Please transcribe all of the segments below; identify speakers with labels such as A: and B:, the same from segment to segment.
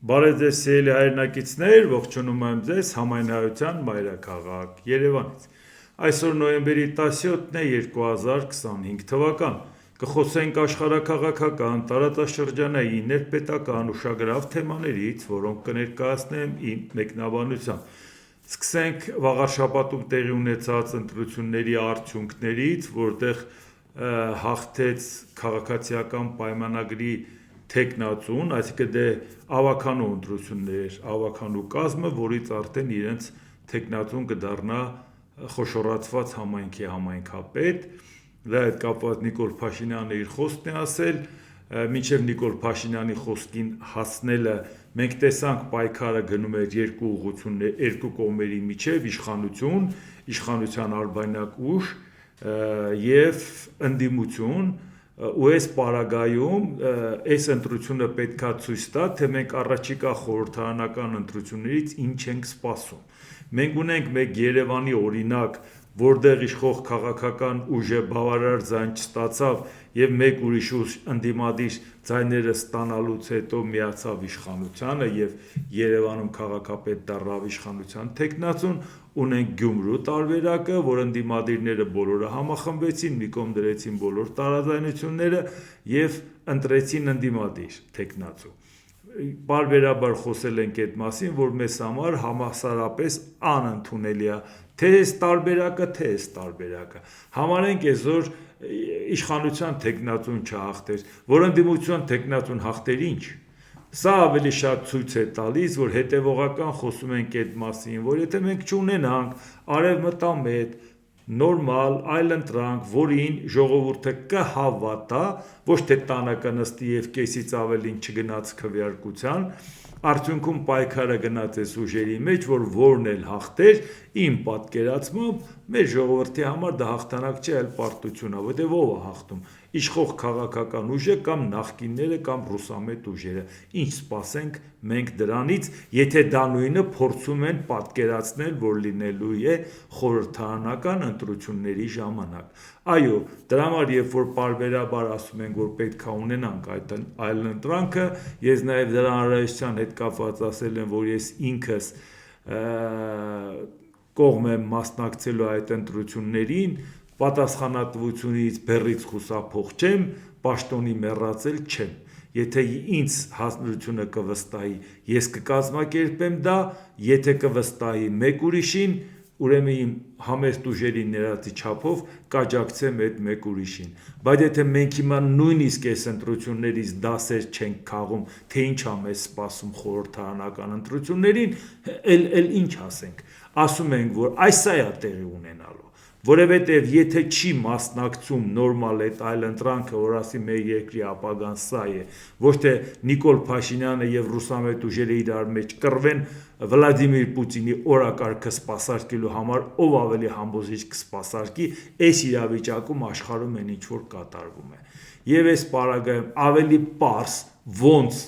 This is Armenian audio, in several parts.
A: Բարև ձեզ սիրելի հայրենակիցներ, ողջունում եմ ձեզ Համայնայության մայրաքաղաք Երևանից։ Այսօր նոյեմբերի 17-ն է 2025 թվական։ Կխոսենք աշխարհաքաղաքական, տարածաշրջանային, ներպետական ուշագրավ թեմաներից, որոնք կներկայացնեմ իմ մեկնաբանությամբ։ Սկսենք վաղար շաբաթում տեղի ունեցած ընտրությունների արդյունքներից, որտեղ հաղթեց քաղաքացիական պայմանագրի թեկնածուն, այսինքն դե ավականու ընտրություններ, ավականու կազմը, որից արդեն իրենց թեկնածուն կդառնա խոշորացված համայնքի համայնքապետ, դա հետ կապված Նիկոլ Փաշինյանը իր խոսքն է ասել, մինչև Նիկոլ Փաշինյանի խոսքին հասնելը մենք տեսանք պայքարը գնում էր երկու ուղղություններ, երկու կողմերի միջև իշխանություն, իշխանության արբանյակ ուժ եւ ընդդիմություն ու այս պարագայում այս ընտրությունը պետքա ցույց տա, թե մենք առաջիկա խորհրդարանական ընտրություններից ինչ ենք սպասում։ Մենք ունենք մեկ Երևանի օրինակ, որտեղ իշխող քաղաքական ուժը բավարար ձայն չստացավ եւ մեկ ուրիշ ուժ ընդդիմադիր ձայները ստանալուց հետո միացավ իշխանությանը եւ Երևանում քաղաքապետ դառավ իշխանության թեկնածուն, ունենք Գյումրու տարբերակը, որ ընդդիմադիրները բոլորը համախմբվեցին, մի կողմ դրեցին բոլոր տարաձայնությունները եւ ընտրեցին ընդդիմադիր թեկնածու։ Պարբերաբար խոսել ենք այդ մասին, որ մեզ համար համասարապես անընդունելի է թե այս տարբերակը, թե այս տարբերակը։ Համարենք այսօր իշխանության թեկնածուն չհաղթեր, որ ընդդիմության թեկնածուն հաղթեր ինչ։ Սա ավելի շատ ցույց է տալիս, որ հետևողական խոսում ենք այդ մասին, որ եթե մենք չունենանք արևմտամետ նորմալ այլընտրանք, որին ժողովուրդը կհավատա, ոչ թե տանը կնստի եւ կեսից ավելին չգնաց քվեարկության, արդյունքում պայքարը գնաց այս ուժերի մեջ, որ որն էլ հաղթեր, իմ պատկերացմամբ մեր ժողովրդի համար դա հաղթանակ չէ, այլ պարտություն է, որտեղ ով է հաղթում։ Իշխող քաղաքական ուժը կամ նախկինները կամ ռուսամետ ուժերը։ Ինչ սպասենք մենք դրանից, եթե դա նույնը փորձում են պատկերացնել, որ լինելու է խորհրդարանական ընտրությունների ժամանակ։ Այո, դրա համար երբ որ պարբերաբար ասում ենք, որ պետք է ունենանք այդ այլընտրանքը, ես նաև դրա անհրաժեշտության հետ կապված ասել եմ, որ ես ինքս կողմ եմ մասնակցելու այդ ընտրություններին, պատասխանատվությունից բեռից խուսափող չեմ, պաշտոնի մեռածել չեմ։ Եթե ինձ հանրությունը կվստահի, ես կկազմակերպեմ դա, եթե կվստահի մեկ ուրիշին, ուրեմն իմ համեստ ուժերի ներածի չափով կաջակցեմ այդ մեկ ուրիշին։ Բայց եթե մենք հիմա նույնիսկ այս ընտրություններից դասեր չենք քաղում, թե ինչ է մեզ սպասում խորհրդարանական ընտրություններին, էլ ինչ ասենք։ Ասում ենք, որ այսա է տեղի ունենալու, որովհետև եթե չի մասնակցում նորմալ այդ այլընտրանքը, որ ասի մեր երկրի ապագան սա է, ոչ թե Նիկոլ Փաշինյանը եւ ռուսամետ ուժերը իրար մեջ կռվեն Վլադիմիր Պուտինի օրակարգը սպասարկելու համար, ով ավելի համոզիչ կսպասարկի, այս իրավիճակում աշխարհում են ինչ որ կատարվում է։ Եվ այս պարագայում ավելի պարզ ոնց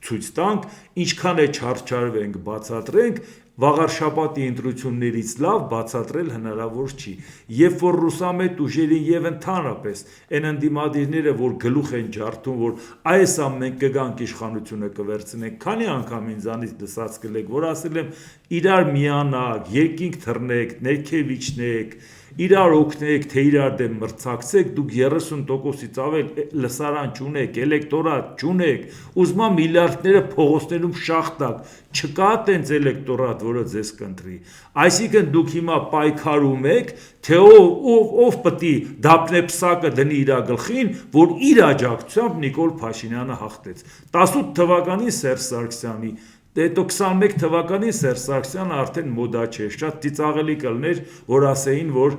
A: ցույց տանք, ինչքան է չարչարվենք, բացատրենք, վաղար շաբաթի ընտրություններից լավ բացատրել հնարավոր չի։ Երբ որ ռուսամետ ուժերին եւ ընդհանրապես այն ընդդիմադիրները, որ գլուխ են ջարդում, որ այսա մենք կգանք իշխանությունը կվերցնենք, քանի անգամ ինձանից դսած կլեք, որ ասել եմ իրար միանաք, երկինք թռնեք, ներքևիչնեք, իրար օգնեք, թե իրար դեմ մրցակցեք, դուք 30%-ից ավել լսարան չունեք, էլեկտորատ չունեք, ուզում եմ միլիարդները փողոցներում շախտակ, չկա տենց էլեկտորատ, որը ձեզ կընտրի։ Այսինքն դուք հիմա պայքարում եք, թե ով պետք է դափնե պսակը դնի իր գլխին, որ իր աջակցությամբ Նիկոլ Փաշինյանը հաղթեց։ 18 թվականին Սերժ Սարգսյանի, հետո 21 թվականին Սերժ Սարգսյանը արդեն մոդա չէր, շատ ծիծաղելի կլներ, որ ասեին, որ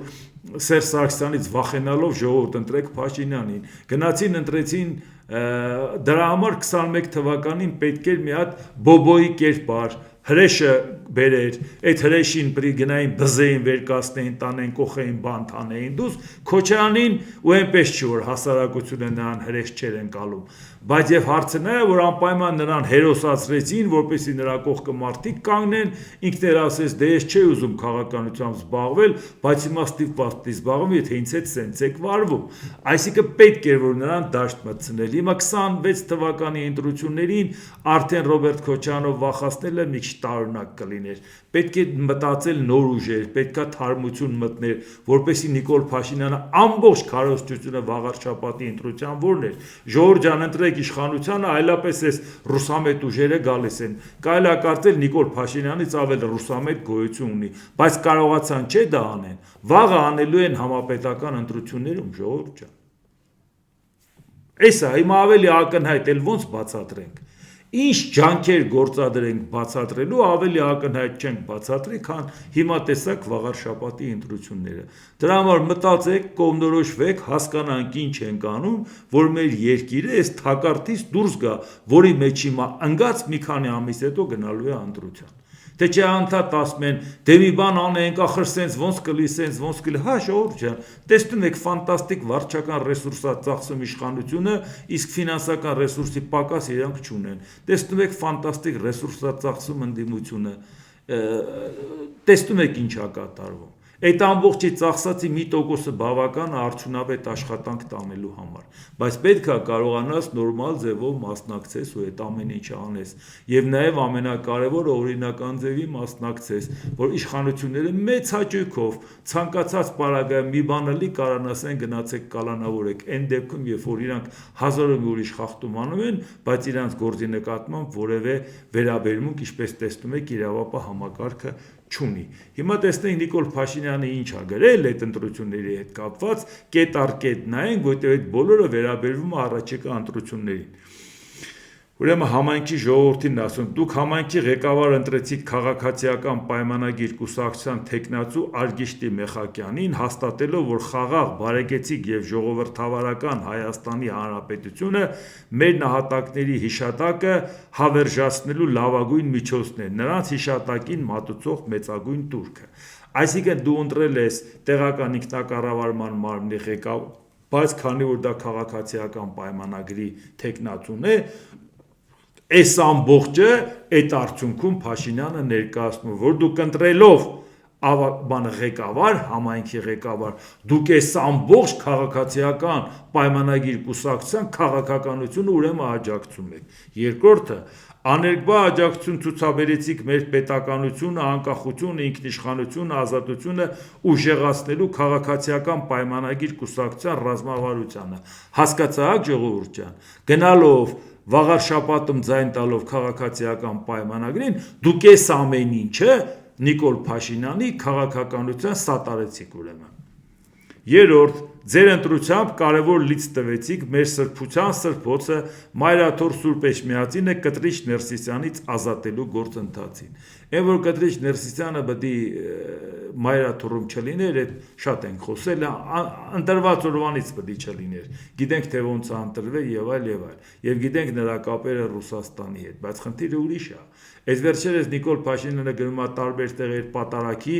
A: Սերժ Սարգսյանից վախենալով ժողովուրդ ընտրեք Փաշինյանին։ Գնացին ընտրեցին, դրա համար 21 թվականին պետք էր մի հատ բոբոյի կերպար, հրեշը բերեր, այդ հրեշին պրի գնային բզեին վեր կասնեին, տանեն, կոխեին, բան տանեին դուս, Քոչարանին ու այնպես չի, որ հասարակությունը նրան հրեշ չեր ընկալում, բայց եւ հարցը նա է, որ անպայման նրան հերոսացրեցին, որպեսզի նրա կողքը մարդիկ կանգնեն, ինքն էլ ասեց, դե ես չէի ուզում քաղաքականությամբ զբաղվել, բայց հիմա ստիպված զբաղվում, եթե ինձ հետ սենց եք վարվում, այսինքն պետք էր, որ նրան դաշտ մտցնել, հիմա 26 թվականի ընտրություններին արդեն Ռոբերտ Քոչարյանով վախացնելը մի քիչ տարօրինակ կլիներ, պետք է մտածել նոր ուժեր, պետք է թարմություն մտներ, որպեսզի Նիկոլ Փաշինյանը ամբողջ քարոզչությունը վաղար շաբաթի ընտրության որն էր, ժողովուրդ ջան, ընտրեք իշխանությանը, այլապես այս ռուսամետ ուժերը գալիս են, կարելի է կարծել Նիկոլ Փաշինյանից ավել ռուսամետ գոյություն ունի, բայց կարողացան չէ դա անեն, վաղը անելու են համապետական ընտրություններում, ժողովուրդ ջան, էսա հիմա ավելի ակնհայտ էլ ոնց բացատրենք, ինչ ջանքեր գործադրենք բացատրելու, ավելի ակնհայտ չենք բացատրի, քան հիմա տեսակ վաղար շաբաթի ընտրությունները, դրա համար մտածեք, կողմնորոշվեք, հասկանանք ինչ ենք անում, որ մեր երկիրը այս թակարդից դուրս գա, որի մեջ հիմա ընկած մի քանի ամիս հետո գնալու է ընտրության, թե չէ անդադ ասում են, դե մի բան անենք, ախր սենց ոնց կլի, սենց ոնց կլի, հա ժողովուրդ ջան, տեսնում եք ֆանտաստիկ վարչական ռեսուրսա ծախսում իշխանությունը, իսկ ֆինանսական ռեսուրսի պակաս իրանք չունեն, տեսնում եք ֆանտաստիկ ռեսուրսա ծախսում ընդդիմությունը, տեսնում եք ինչ է կատարվում, այդ ամբողջի ծախսածի մի տոկոսը բավական է արդյունավետ աշխատանք տանելու համար, բայց պետք է կարողանաս նորմալ ձևով մասնակցես ու այդ ամեն ինչը անես, եւ նաեւ ամենակարևորը օրինական ձևի մասնակցես, որ իշխանությունները մեծ հաճույքով ցանկացած պարագայում մի բան ալի կարան ասեն գնացեք կալանավորեք, այն դեպքում երբ որ իրանք հազարով ուրիշ խախտում անում են, բայց իրանք գործի նկատմամբ որևէ վերաբերմունք, ինչպես տեսնում եք, իրավապահ համակարգը չունի։ Հիմա տեսնենք Նիկոլ Փաշինյանը ինչ ա գրել այդ ընտրությունների հետ կապված, կետ առ կետ նայենք, որտեղ այդ բոլորը վերաբերվում է առաջիկա ընտրություններին։ Ուրեմն համայնքի ժողովրդին ասում, դուք համայնքի ղեկավար ընտրեցիք քաղաքացիական պայմանագիր կուսակցության թեկնածու Արգիշտի Մեխակյանին, հաստատելով, որ խաղաղ, բարեկեցիկ եւ ժողովրդավարական Հայաստանի Հանրապետությունը մեր նահատակների հիշատակը հավերժացնելու լավագույն միջոցն է, նրանց հիշատակին մատուցող մեծագույն տուրքը։ Այսինքն դու ընտրել ես տեղական ինքնակառավարման մարմնի ղեկավար, բայց քանի որ դա քաղաքացիական պայմանագրի թեկնածուն է, այս ամբողջը այդ արդյունքում Փաշինյանը ներկայացնում, որ դուք ընտրելով բանը ղեկավար, համայնքի ղեկավար, դուք այս ամբողջ քաղաքացիական պայմանագիր կուսակցության քաղաքականությունը ուրեմն աջակցում եք։ Երկրորդը, աներկբա աջակցություն ցուցաբերեցիք մեր պետականությունը, անկախությունը, ինքնիշխանությունը, ազատությունը ուժեղացնելու քաղաքացիական պայմանագիր կուսակցության ռազմավարությանը։ Հասկացաք ժողովուրդ ջան, գնալով վաղար շաբաթում ձայն տալով քաղաքացիական պայմանագրին, դուք այս ամեն ինչը Նիկոլ Փաշինյանի քաղաքականության սատարեցիք ուրեմն։ Երրորդ, ձեր ընտրությամբ կարևոր լիցք տվեցիք մեր սրբության սրբոցը Մայրաթոր Սուրբ Էջմիածինը Կտրիչ Ներսիսյանից ազատելու գործընթացին։ Այն որ Կտրիչ Ներսիսյանը պետք է Մայրաթորում չլիներ, այդ շատ ենք խոսել, ընտրված օրվանից պետք է չլիներ։ Գիտենք թե ոնց է ընտրվել եւ այլ եւ այլ։ Եվ գիտենք նրա կապերը Ռուսաստանի հետ, բայց խնդիրը ուրիշ է։ Այս վերջերս Նիկոլ Փաշինյանը գնում է տարբեր տեղեր պատարակի,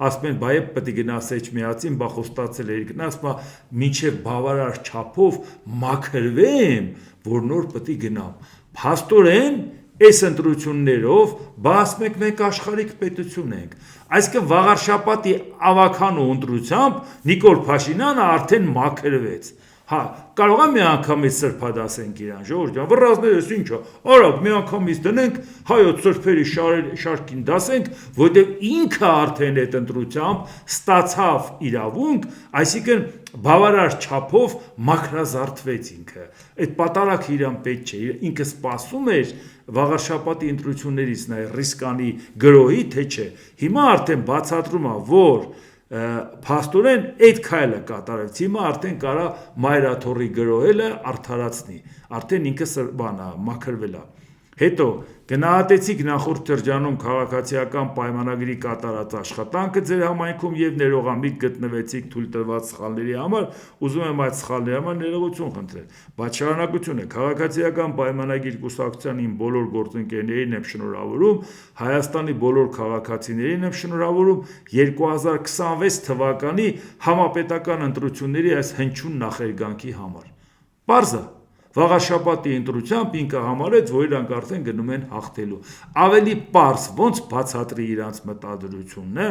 A: ասում են բայ պետք է գնաս Էջմիածին, բա խոստացել էր գնաս, բա մինչև բավարար չափով մաքրվեմ, որ նոր պետք է գնամ։ Փաստորեն այս ընտրություններով ասում եք մենք աշխարհիկ պետություն ենք։ Այսինքն վաղար շաբաթի ավականու ընտրությամբ Նիկոլ Փաշինյանը արդեն մաքրվեց։ Հա, կարող է մի անգամից սրբադասենք իրան, ժողովուրդ ջան, վռազներս ինչ է, արագ մի անգամից դնենք, հայոց սրբերի շարքին դասենք, որտեղ ինքը արդեն այդ ընտրությամբ ստացավ իրավունք, այսինքն բավարար չափով մաքրազարդվեց ինքը։ Այդ պատարակը իրան պետք չէ, ինքը սպասում էր վաղար շաբաթի ընտրություններից նայ ռիսկանի գրոհի, թե չէ։ Հիմա արդեն բացատրում է, որ փաստորեն այդ քայլը կատարեց, հիմա արդեն կարա Մայրաթորի գրոհելը արդարացնի, արդեն ինքը բանա մաքրվել է։ Հետո գնահատեցիք նախորդ շրջանում քաղաքացիական պայմանագրի կատարած աշխատանքը ձեր համայնքում եւ ներողամիտ գտնվեցիք թույլատրված սխալների համար, ուզում եմ այդ սխալների համար ներողություն խնդրել։ Բայց շարունակությունը քաղաքացիական պայմանագիր կուսակցության իմ բոլոր գործընկերներին եմ շնորհավորում, Հայաստանի բոլոր քաղաքացիներին եմ շնորհավորում 2026 թվականի համապետական ընտրությունների այս հնչյուն նախերգանքի համար։ Պարզ է։ Վաղաշաբաթի ընտրությամբ ինքը համարեց, որ իրանք արդեն գնում են հաղթելու։ Ավելի պարզ ոնց բացատրի իրանց մտադրությունը,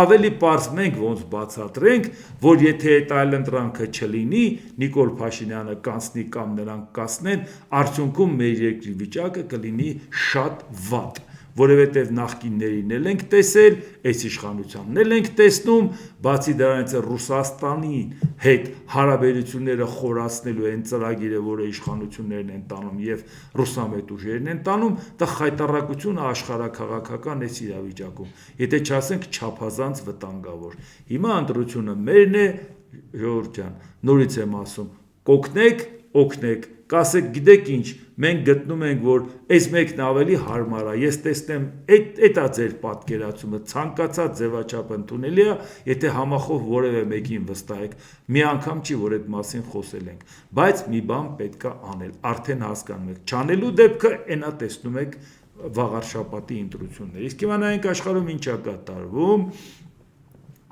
A: ավելի պարզ մենք ոնց բացատրենք, որ եթե այդ այլընտրանքը չլինի, Նիկոլ Փաշինյանը կանցնի կամ նրանք կասնեն, արդյունքում մեր երկրի վիճակը կլինի շատ վատ, որովհետև նախկիններին էլ ենք տեսել, այս իշխանությանն էլ ենք տեսնում, բացի դրանից Ռուսաստանի հետ հարաբերությունները խորացնելու այն ծրագիրը, որը իշխանություններն են տանում եւ ռուսամետ ուժերն են տանում, դա խայտառակությունը աշխարհաքաղաքական այս իրավիճակում։ Եթե չասենք չափազանց վտանգավոր։ Հիմա ընտրությունը մերն է, ժողովուրդ ջան, նորից եմ ասում, կօգնեք, օգնեք, կասեք գիտեք ինչ, մենք գտնում ենք, որ այս մեկն ավելի հարմար է, ես տեսնեմ, այդ է ձեր պատկերացումը, ցանկացած ձևաչափ ընդունելի է, եթե համախոհ որևէ մեկին վստահեք, մի անգամ չի, որ այդ մասին խոսել ենք, բայց մի բան պետք է անել, արդեն հասկանում եք, չանելու դեպքը այնա տեսնում եք վաղ շաբաթի ընտրություններ։ Իսկ հիմա նայենք աշխարհում ինչ է կատարվում։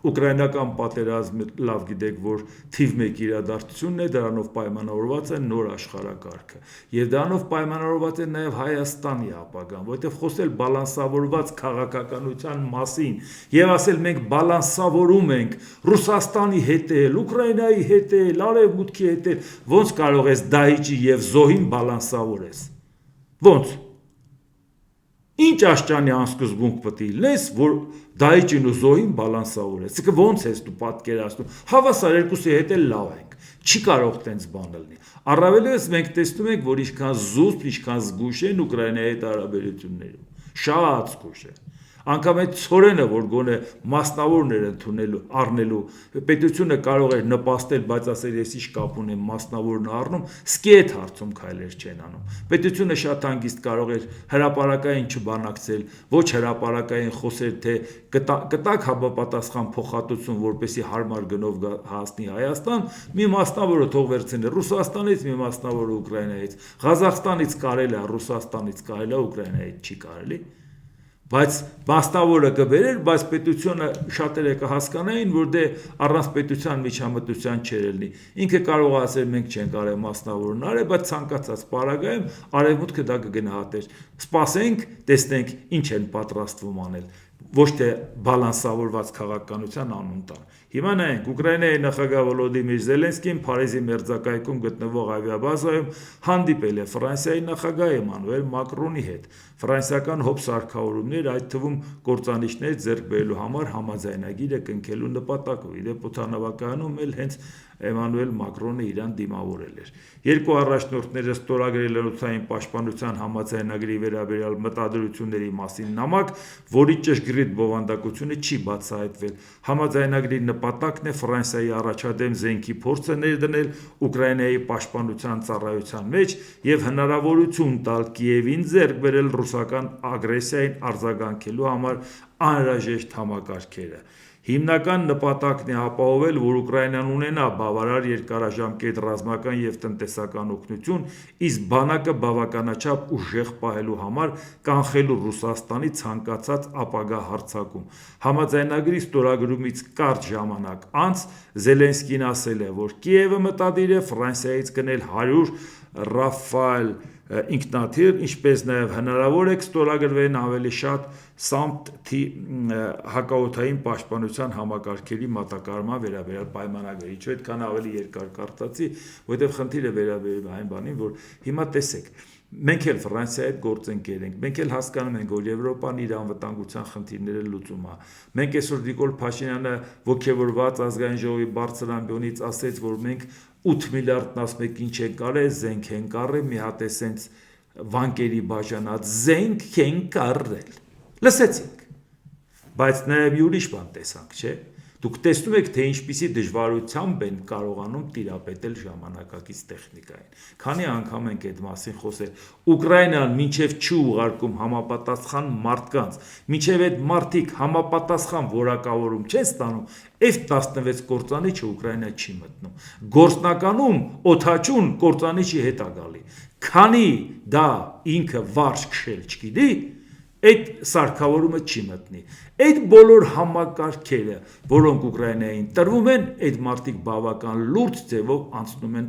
A: Ուկրաինական պատերազմը լավ գիտեք, որ թիվ 1 իրադարձությունն է, դրանով պայմանավորված է նոր աշխարհակարգը։ Եվ դրանով պայմանավորված է նաև Հայաստանի ապագան, որովհետև խոսել բալանսավորված քաղաքականության մասին եւ ասել մենք բալանսավորում ենք Ռուսաստանի հետ էլ, Ուկրաինայի հետ էլ, Արևմուտքի հետ էլ, ոնց կարող ես Դայիճի եւ Զոհին բալանսավորես։ Ոնց։ Ինչ աշճանի անսկզբունք պետք է լինես, որ Դայիճին ու Զոհին բալանսավորես։ Իսկ ոնց ես դու պատկերացնում։ Հավասար երկուսի հետ էլ լավ ենք։ Չի կարող տենց բան լինի։ Առավելևս մենք տեսնում ենք, որ ինչքան զուսպ, ինչքան զգույշ են Ուկրաինայի հետ հարաբերություններում։ Շատ զգույշ է։ Անկամ այդ ցորենը, որ գոնե մասնավորներ ընդունելու, առնելու, պետությունը կարող էր նպաստել, բայց ասել ես ինչ կապ ունեմ մասնավորն առնում, սկի այդ հարցում քայլեր չեն անում։ Պետությունը շատ հանգիստ կարող էր հրապարակային չբանակցել, ոչ հրապարակային խոսել, թե կտակ համապատասխան փոխհատուցում, որպեսի հարմար գնով հասնի Հայաստան, մի մասնավորը թող վերցնի Ռուսաստանից, մի մասնավորը Ուկրաինայից, Ղազախստանից կարելի է, Ռուսաստանից կարելի է, Ուկրաինայից չի կարելի։ Բայց մասնավորը կբերեր, բայց պետությունը շատերը կհասկանային, որ դե առանց պետության միջամտության չէր լինի։ Ինքը կարող է ասել մենք չենք արել մասնավորն արել, բայց ցանկացած պարագայում արևմուտքը դա կգնահատեր։ Սպասենք, տեսնենք ինչ են պատրաստվում անել, ոչ թե բալանսավորված քաղաքականության անուն տան։ Հիմա նայենք, Ուկրաինայի նախագահ Վոլոդիմիր Զելենսկին Փարիզի մերձակայքում գտնվող ավիաբազայում հանդիպել է Ֆրանսիայի նախագահ Էմանուել Մակրոնի հետ։ Ֆրանսիական հոբ սարքավորումներ, այդ թվում կործանիչներ ձեռք բերելու համար համաձայնագիրը կնքելու նպատակով։ Իդեպ օդանավակայանում էլ հենց Էմանուել Մակրոնը իրան դիմավորել էր։ Երկու առաջնորդները ստորագրել են օդային պաշտպանության համաձայնագրի վերաբերյալ մտադրությունների մասին նամակ, որի ճշգրիտ բովանդակությունը չի բացահայտվել։ Համաձայնագրի նպատակն է Ֆրանսիայի առաջադեմ զենքի փորձը ներդնել Ուկրաինայի պաշտպանության ծառայության մեջ եւ հնարավորություն տալ Կիևին ձեռք բերել ռուսական ագրեսիային արձագանքելու համար անհրաժեշտ համակարգերը։ Հիմնական նպատակն է ապահովել, որ Ուկրաինան ունենա բավարար երկարաժամկետ ռազմական եւ տնտեսական օգնություն, իսկ բանակը բավականաչափ ուժեղ պահելու համար կանխելու Ռուսաստանի ցանկացած ապագա հարձակում։ Համաձայնագրի ստորագրումից կարճ ժամանակ անց Զելենսկին ասել է, որ Կիևը մտադիր է Ֆրանսիայից գնել 100 Ռաֆալ ինքնաթիռ, ինչպես նաև հնարավոր է ստորագրվեն ավելի շատ SAMP հակաօդային պաշտպանության համակարգերի մատակարարման վերաբերյալ պայմանագրի։ Ինչու այդքան ավելի երկար կարդացի, որովհետև խնդիրը վերաբերում է այն բանին, որ հիմա տեսեք, մենք էլ Ֆրանսիայի հետ գործընկեր ենք, մենք էլ հասկանում ենք, որ Եվրոպան իր անվտանգության խնդիրները լուծում է։ Մենք այսօր Նիկոլ Փաշինյանը ոգևորված ազգային ժողովի բարձր ամբիոնից ասեց, որ մենք 8 միլիարդ 11 ինչ ենք արել, զենք ենք արել, մի հատ էսենց վանկերի բաժանած զենք ենք արել։ Լսեցինք։ Բայց նաև ուրիշ բան տեսանք, չէ՞։ Դուք տեսնում եք, թե ինչպիսի դժվարությամբ են կարողանում տիրապետել ժամանակակից տեխնիկային։ Քանի անգամ ենք այդ մասին խոսել։ Ուկրաինան մինչև չի ուղարկում համապատասխան մարդկանց, մինչև այդ մարդիկ համապատասխան որակավորում չեն ստանում, F-16 կործանիչը Ուկրաինա չի մտնում։ Գործնականում օդաչուն կործանիչի հետ է գալի։ Քանի դա ինքը վարժ քշել չգիտի, այդ սարքավորումը չի մտնի։ Այդ բոլոր համակարգերը, որոնք Ուկրաինային տրվում են, այդ մարդիկ բավական լուրջ ձևով անցնում են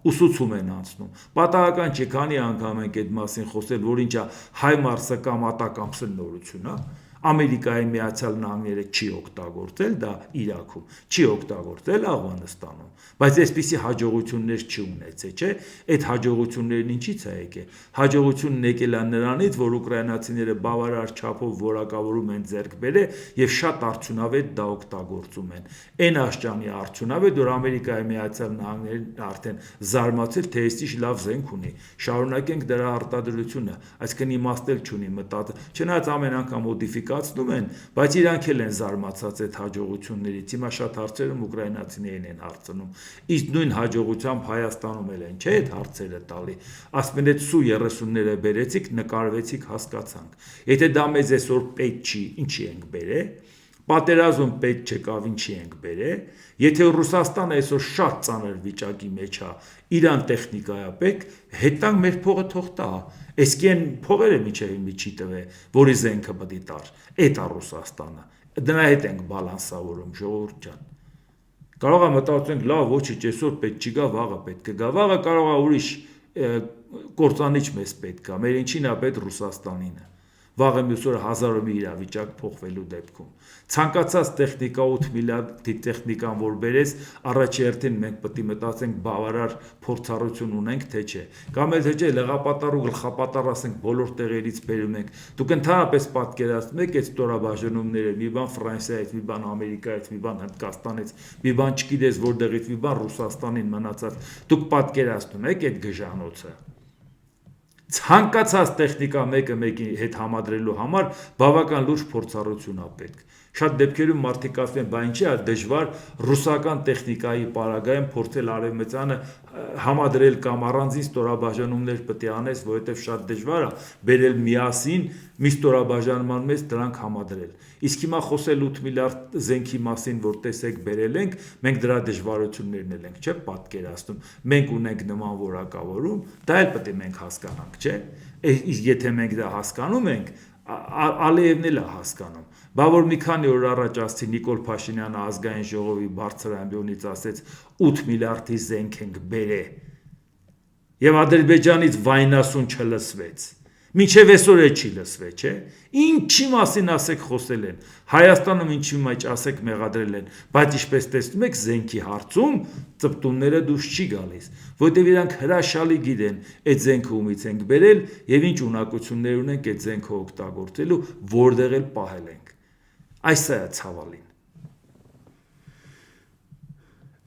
A: ուսուցում են անցնում։ Պատահական չէ, քանի անգամ ենք այդ մասին խոսել, որ ինչա հայ մարսական ատակամսն նորություն է, Ամերիկայի Միացյալ Նահանգները չի օգտագործել դա Իրաքում, չի օգտագործել Աֆղանստանում, բայց այսպիսի հաջողություններ չի ունեցել, չէ՞։ Այդ հաջողություններն ինչից է եկել։ Հաջողությունն եկել է նրանից, որ ուկրաինացիները բավարար չափով որակավորում են ձեռք բերել եւ շատ արդյունավետ դա օգտագործում են։ Այն աշճանի արդյունավետ, որ Ամերիկայի Միացյալ Նահանգներն արդեն զարմացել, թե էստի լավ զենք ունի։ Շարունակենք դրա արտադրությունը, այսինքն իմաստել չունի մտածել։ Չնայած ամեն անգամ մոդիֆիկացնում են, բայց իրանք էլ են զարմացած այդ հաջողություններից։ Հիմա շատ հարցերում ուկրաինացիներին են հարցնում։ Իսկ նույն հաջողությամբ Հայաստանում էլ են, չէ՞, այդ հարցերը տալի։ Ասում են, այդ Սու-30-ները բերեցիք, նկարվեցիք, հասկացանք։ Եթե դա մեզ այսօր պետք չի, ինչի ենք բերել։ Պատերազմ պետք չկավ, ինչի ենք բերել։ Եթե Ռուսաստանը այսօր շատ ծանր վիճակի մեջ է, Իրան տեխնիկա է պետք, հետանք մեր փողը թող տա։ Էսկի են փողերը միջև մի չի տվել, որի զենքը պետք է տար։ Էդ է Ռուսաստանը։ Դրա հետ ենք բալանսավորում, ժողովուրդ ջան։ Կարող է մտածենք, լավ, ոչինչ, այսօր պետք չի գա, վաղը պետք է գա։ Վաղը կարող է ուրիշ կործանիչ մեզ պետք է։ Մեր ինչին է պետք Ռուսաստանինը։ Վաղը մյուս օրը 1000-ը մի իրավիճակ փոխվելու դեպքում։ Ցանկացած տեխնիկա 8 միլիարդի տեխնիկան որ բերես, առաջի հերթին մենք պետք է մտածենք բավարար փորձառություն ունենք, թե չէ։ Կամ էլ թե չէ, լեգապատառ ու գլխապատառ ասենք բոլոր տեղերից բերում ենք։ Դուք ընդհանրապես պատկերացնում եք այդ ստորաբաժանումները, մի բան Ֆրանսիայից, մի բան Ամերիկայից, մի բան Հնդկաստանից, մի բան չգիտես որտեղից, մի բան Ռուսաստանին մնացած։ Դուք պատկերացնում եք այդ գժանոցը։ Ցանկացած տեխնիկա մեկը մեկի հետ համադրելու համար բավական լուրջ փորձառություն է պետք։ Շատ դեպքերում մարդիկ ասում են, բա ինչի է դժվար ռուսական տեխնիկայի պարագայում փորձել արևմտյանը համադրել կամ առանձին ստորաբաժանումներ պետք է անես, որովհետև շատ դժվար է բերել միասին մի ստորաբաժանման մեջ դրանք համադրել։ Իսկ հիմա խոսել 8 միլիարդ զենքի մասին, որ տեսեք բերել ենք, մենք դրա դժվարություններն էլ ենք, չէ՞, պատկերացնում։ Մենք ունենք նման որակավորում, դա էլ պետք է մենք հասկանանք, չէ՞։ Իսկ եթե մենք դա հասկանում ենք, Ալիևն էլ է հասկանում։ Բա որ մի քանի օր առաջ ասցի Նիկոլ Փաշինյանը ազգային ժողովի բարձր ամբիոնից ասեց 8 միլիարդի զենք ենք բերել։ Եվ Ադրբեջանից վայնասուն չլսվեց։ Մինչև այսօր է չի լսվել, չէ՞։ Ինչի մասին ասեք խոսել են։ Հայաստանում ինչի մեջ ասեք մեղադրել են, բայց ինչպես տեսնում եք զենքի հարցում ծպտունները դուրս չի գալիս, որտեղ իրանք հրաշալի գիտեն այդ զենքը ումից ենք բերել եւ ինչ ունակություններ ունենք այդ զենքը օգտագործելու, որտեղ էլ պահել ենք։ Այս է ցավալին։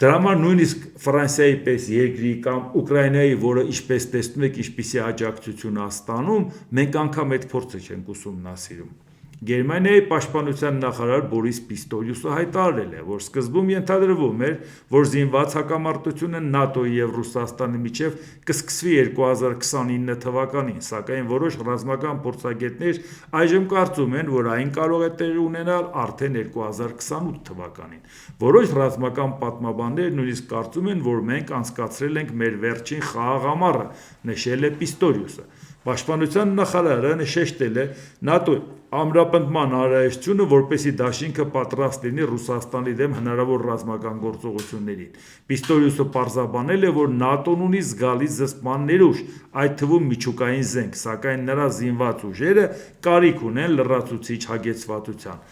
A: Դրա համար նույնիսկ Ֆրանսիայի պես երկրի կամ Ուկրաինայի, որը ինչպես տեսնում եք, ինչպիսի աջակցություն է ստանում, մենք անգամ այդ փորձը չենք ուսումնասիրում։ Գերմանիայի պաշտպանության նախարար Բորիս Պիստոլյուսը հայտարարել է, որ սկզբում ենթադրվում էր, որ զինված հակամարտությունը ՆԱՏՕ-ի եւ Ռուսաստանի միջև կսկսվի 2029 թվականին, սակայն որոշ ռազմական փորձագետներ այժմ կարծում են, որ այն կարող է տեղի ունենալ արդեն 2028 թվականին։ Որոշ ռազմական պատմաբաններ նույնիսկ կարծում են, որ մենք անցկացրել ենք մեր վերջին խաղաղ ամառը, նշել է Պիստոլյուսը։ Պաշտպանության նախարարը նշել է ՆԱՏՕ-ի ամրապնդման անհրաժեշտությունը, որպեսզի դաշինքը պատրաստ լինի Ռուսաստանի դեմ հնարավոր ռազմական գործողություններին։ Պիստոլյուսը պարզաբանել է, որ ՆԱՏՕ-ն ունի զգալի զսպման ներուժ, այդ թվում միջուկային զենք, սակայն նրա զինված ուժերը կարիք ունեն լրացուցիչ հագեցվածության։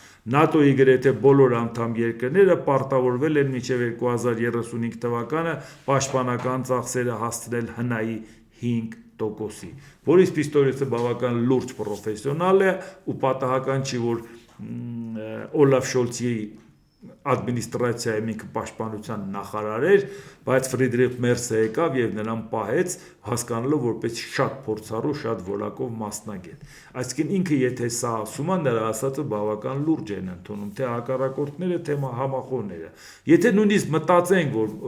A: ՆԱՏՕ-ի գրեթե բոլոր անդամ երկրները պարտավորվել են մինչև 2035 թվականը պաշտպանական ծախսերը հասցնել ՀՆԱ-ի 5%-ի։ Բորիս Պիստոլյուսը բավական լուրջ պրոֆեսիոնալ է ու պատահական չի, որ Օլաֆ Շոլցի ադմինիստրացիայի ինքը պաշտպանության նախարար էր, բայց Ֆրիդրիխ Մերսը եկավ եւ նրան պահեց, հասկանալով որպես շատ փորձառու, շատ որակով մասնագետ։ Այսինքն ինքը եթե սա ասում է, նրա ասածը բավական լուրջ են ընդունում, թե հակառակորդները, թե համախոհները։ Եթե նույնիսկ մտածենք, որ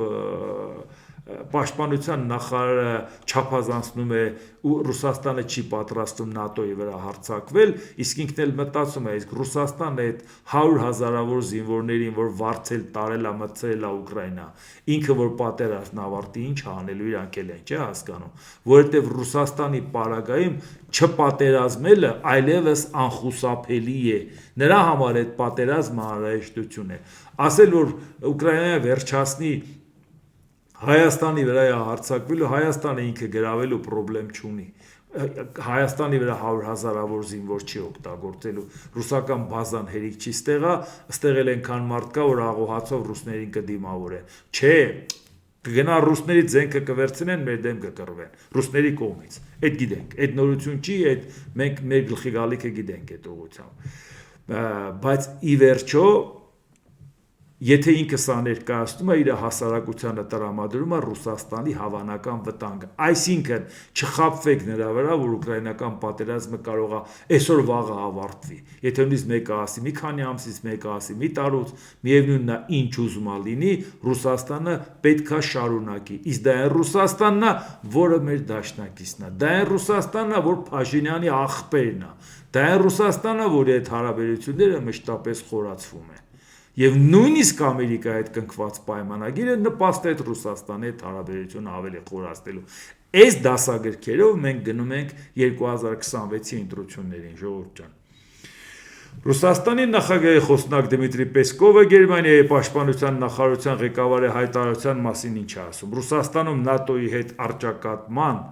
A: պաշտպանության նախարարը չափազանցնում է ու Ռուսաստանը չի պատրաստվում ՆԱՏՕ-ի վրա հարձակվել, իսկ ինքն էլ մտածում է, իսկ Ռուսաստանը այդ 100,000-ավոր զինվորներին, որ վարձել տարել է, մտցրել է Ուկրաինա, ինքը որ պատերազմն ավարտի, ինչ անելու իրանք էլ են, չէ՞ հասկանում, որովհետև Ռուսաստանի պարագայում չպատերազմելը այլևս անխուսափելի է։ Նրա համար այդ պատերազմը անհրաժեշտություն է։ Ասել որ Ուկրաինայը վերջացնի Հայաստանի վրա է հարձակվելու, Հայաստանը ինքը գրավելու պրոբլեմ չունի։ Հայաստանի վրա 100,000-ավոր զինվոր չի օգտագործելու, ռուսական բազան հերիք չի ստեղել այնքան մարդ կա, որ աղոհացով ռուսներին կդիմավորեն։ Չէ, կգնա ռուսների ձենքը կվերցնեն, մեր դեմ կկռվեն, ռուսների կողմից։ Այդ գիտենք, այդ նորություն չի, այդ մենք մեր գլխի գալիքը գիտենք այդ ուղղությամբ։ Բայց ի վերջո Եթե ինքը սա ներկայացնում է իր հասարակությանը տրամադրում է Ռուսաստանի հավանական վտանգը, այսինքն չխաբվեք նրա վրա, որ ուկրաինական պատերազմը կարող է այսօր վաղը ավարտվի։ Եթե նույնիսկ մեկը ասի, մի քանի ամսից մեկը ասի, մի տարուց, միևնույնն է ինչ ուզում է լինի, Ռուսաստանը պետքա շարունակի։ Իսկ դա այն Ռուսաստանն է, որը մեր դաշնակիցն է։ Դա այն Ռուսաստանն է, որ Փաշինյանի աղբերն է։ Դա այն Ռուսաստանն է, որի այդ հարաբերությունները մշտապես խորացվում են։ Եվ նույնիսկ Ամերիկայի հետ կնքված պայմանագիրը նպաստեց Ռուսաստանի հետ հարաբերությունը ավելի խորացնելու։ Այս դասագրքերով մենք գնում ենք 2026-ի ընտրություններին, ժողովուրդ ջան։ Ռուսաստանի նախագահի խոսնակ Դմիտրի Պեսկովը Գերմանիայի պաշտպանության նախարարության ղեկավարի հայտարարության մասին ինչ է ասում։ Ռուսաստանում ՆԱՏՕ-ի հետ առճակատման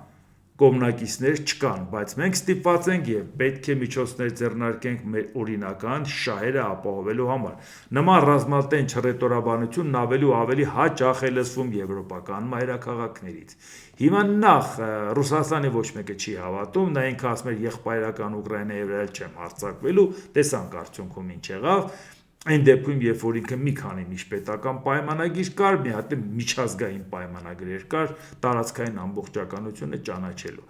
A: կողմնակիցներ չկան, բայց մենք ստիպված ենք եւ պետք է միջոցներ ձեռնարկենք մեր օրինական շահերը ապահովելու համար։ Նման ռազմատենչ հռետորաբանությունն ավելի ու ավելի հաճախ է լսվում եվրոպական մայրաքաղաքներից։ Հիմա նախ Ռուսաստանի ոչ մեկը չի հավատում, նա ինքը ասում է եղբայրական Ուկրաինայի վրա չեմ հարձակվելու, տեսանք արդյունքում ինչ եղավ։ Այն դեպքում, երբ որ ինքը մի քանի միջպետական պայմանագիր կար, մի հատ միջազգային պայմանագրեր կար տարածքային ամբողջականությունը ճանաչելու։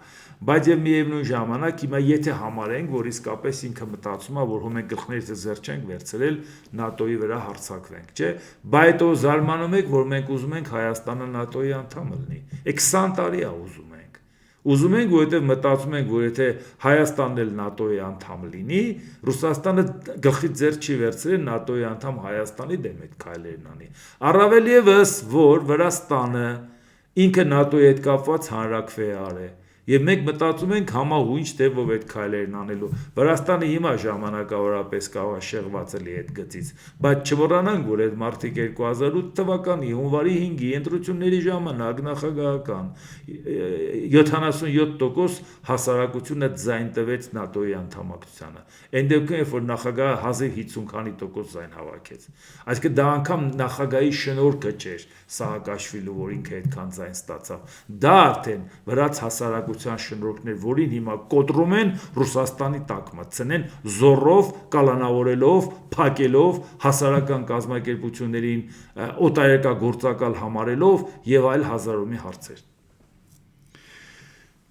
A: Բայց եւ միևնույն ժամանակ հիմա եթե համարենք, որ իսկապես ինքը մտածում է, որ մենք գլխներիցս զերծ չենք վերցրել ՆԱՏՕ-ի վրա հարձակվենք, չէ՞։ Բայց հետո զարմանում եք, որ մենք ուզում ենք Հայաստանը ՆԱՏՕ-ի անդամ լինի։ 20 տարի է ուզում ենք։ Ուզում ենք, որովհետև մտածում ենք, որ եթե Հայաստանն էլ ՆԱՏՕ-ի անդամ լինի, Ռուսաստանը գլխից ձեռ չի վերցրել ՆԱՏՕ-ի անդամ Հայաստանի դեմ այդ քայլերն անի։ Առավել ևս, որ Վրաստանը ինքը ՆԱՏՕ-ի հետ կապված հանրաքվե արէ։ Եվ մենք մտածում ենք համահունչ թեվով այդ քայլերն անելու։ Վրաստանը հիմա ժամանակավորապես կարող է շեղված լինի այդ գծից, բայց չմոռանանք, որ այդ մարտիկ 2008 թվականի հունվարի 5-ի ընտրությունների ժամանակ նախագահական 77% հասարակությունը ձայն տվեց ՆԱՏՕ-ի անդամակցությանը։ Այն դեպքում, երբ որ նախագահը 1050 քանի տոկոս ձայն հավաքեց։ Այսինքն դա անգամ նախագահի շնորհքը չէր Սահակաշվիլու, որ ինքը այդքան ձայն ստացավ։ Դա արդեն վրաց հասարակության շնորհքներ, որին հիմա կոտրում են Ռուսաստանի տակ մտցնեն զորով, կալանավորելով, փակելով, հասարակական կազմակերպություններին օտարերկրագործակալ համարելով եւ այլ հազարոմի հարցեր։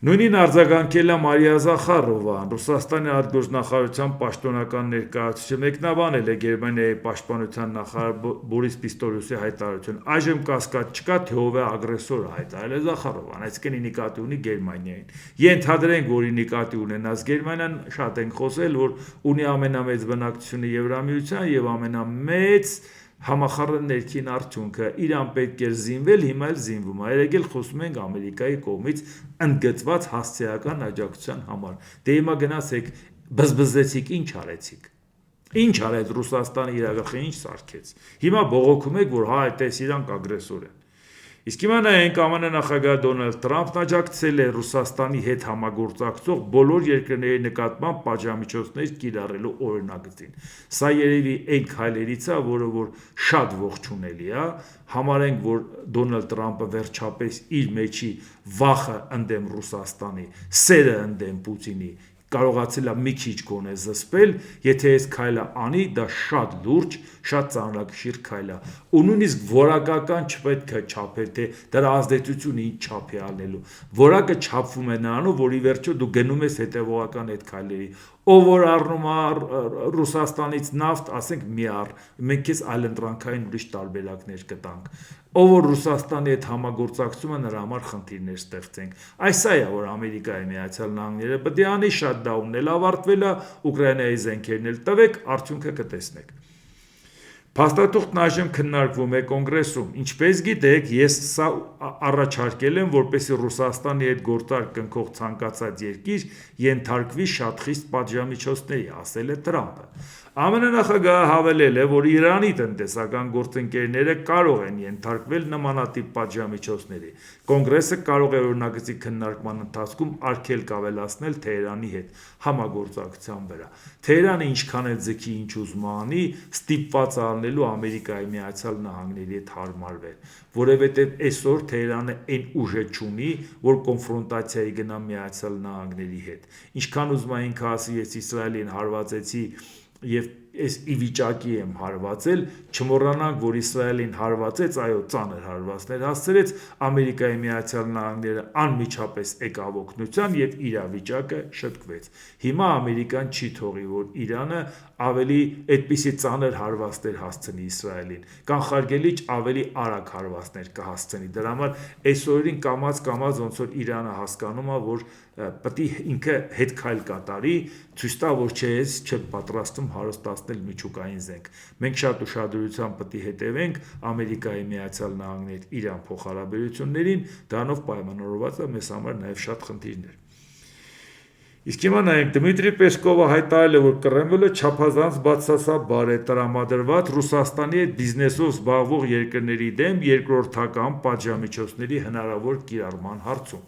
A: Նույնին արձագանքել է Մարիա Զախարովան, Ռուսաստանի արտգործնախարարության պաշտոնական ներկայացուցիչը մեկնաբանել է Գերմանիայի պաշտպանության նախարար Բորիս Պիստոլյոսի հայտարարությունը։ Այժմ կասկած չկա, թե ով է ագրեսորը, հայտարարել է Զախարովան, այսինքն նկատի ունի Գերմանիային։ Ենթադրենք, որ նկատի ունենաս Գերմանիան, շատ ենք խոսել, որ ունի ամենամեծ բնակչությունը Եվրամիության եւ ամենամեծ համախառն ներքին արդյունքը, իրան պետք էր զինվել, հիմա էլ զինվում է։ Երեկ խոսում ենք Ամերիկայի կողմից ընդգծված հասցեական աջակցության համար։ Դե հիմա գնացեք բզբզեցիք, ինչ արեցիք։ Ինչ արեց Ռուսաստանը իր գլխին, ինչ սարքեց։ Հիմա բողոքում եք, որ հա, այդպես իրանք ագրեսոր են։ Իսկ հիմա նայենք ԱՄՆ նախագահ Դոնալդ Թրամփն աջակցել է Ռուսաստանի հետ համագործակցող բոլոր երկրների նկատմամբ պատժամիջոցներ կիրառելու օրինագծին։ Սա երևի այն քայլերից է, որը շատ ողջունելի է, համարենք, որ Դոնալդ Թրամփը վերջապես իր մեջի վախը ընդդեմ Ռուսաստանի, սերը ընդդեմ Պուտինի կարողացել է մի քիչ գոնե զսպել, եթե այս քայլը անի, դա շատ լուրջ, շատ ծանրակշիռ քայլ է։ Ու նույնիսկ որակական չպետք է չափել, թե դրա ազդեցությունը ինչ չափ է անելու։ Որակը չափվում է նրանով, որ ի վերջո դու գնում ես հետևողական այդ քայլերի։ Ով որ առնում է Ռուսաստանից նավթ, ասենք մի առ, մենք քեզ այլընտրանքային ուրիշ տարբերակներ կտանք։ Ով որ Ռուսաստանի հետ համագործակցում է, նրա համար խնդիրներ ստեղծենք։ Այս է, որ Ամերիկայի Միացյալ Նահանգները պետք է անի, շատդաունն էլ ավարտվել է, Ուկրաինայի զենքերն էլ տվեք, արդյունքը կտեսնեք։ Փաստաթուղթն այժմ քննարկվում է կոնգրեսում։ Ինչպես գիտեք, ես սա առաջարկել եմ, որպեսզի Ռուսաստանի հետ գործարք կնքող ցանկացած երկիր ենթարկվի շատ խիստ պատժամիջոցների, ասել է Թրամփը։ ԱՄՆ նախագահը հավելել է, որ Իրանի տնտեսական գործընկերները կարող են ենթարկվել նմանատիպ պատժամիջոցների։ Կոնգրեսը կարող է օրինագծի քննարկման ընթացքում արգելք ավելացնել Թեհրանի հետ համագործակցության վրա։ Թեհրանը ինչքան էլ ձգի ինչ ուզում անի, ստիպված անելու Ամերիկայի Միացյալ Նահանգների հետ հարմարվել, որովհետև այսօր Թեհրանը այն ուժը չունի, որ կոնֆրոնտացիայի գնա Միացյալ Նահանգների հետ։ Ինչքան ուզում է ինքը ասի, ես Իսրայելին հարվածեցի եւ այս ի վիճակի եմ հարվածել, չմոռանանք, որ Իսրայելին հարվածեց, այո, ծանր հարվածներ հասցրեց, Ամերիկայի Միացյալ Նահանգները անմիջապես եկավ օգնության եւ իրավիճակը շտկվեց։ Հիմա Ամերիկան չի թողի, որ Իրանը ավելի այդպիսի ծանր հարվածներ հասցնի Իսրայելին, կանխարգելիչ ավելի արագ հարվածներ կհասցնի։ Դրա համար այսօրին կամած ոնց որ Իրանը հասկանում է, որ պետք է ինքը հետ քայլ կատարի, ցույց տա, որ չեմ պատրաստվում հարստացնել միջուկային զենք։ Մենք շատ ուշադրությամբ պետք է հետևենք Ամերիկայի Միացյալ Նահանգների Իրան փոխհարաբերություններին, դրանով պայմանավորված է մեզ համար նաև շատ խնդիրներ։ Իսկ հիմա նայենք, Դմիտրի Պեսկովը հայտարարել է, որ Կրեմլը չափազանց բացասաբար է տրամադրված Ռուսաստանի հետ բիզնեսով զբաղվող երկրների դեմ երկրորդական պատժամիջոցների հնարավոր կիրառման հարցում։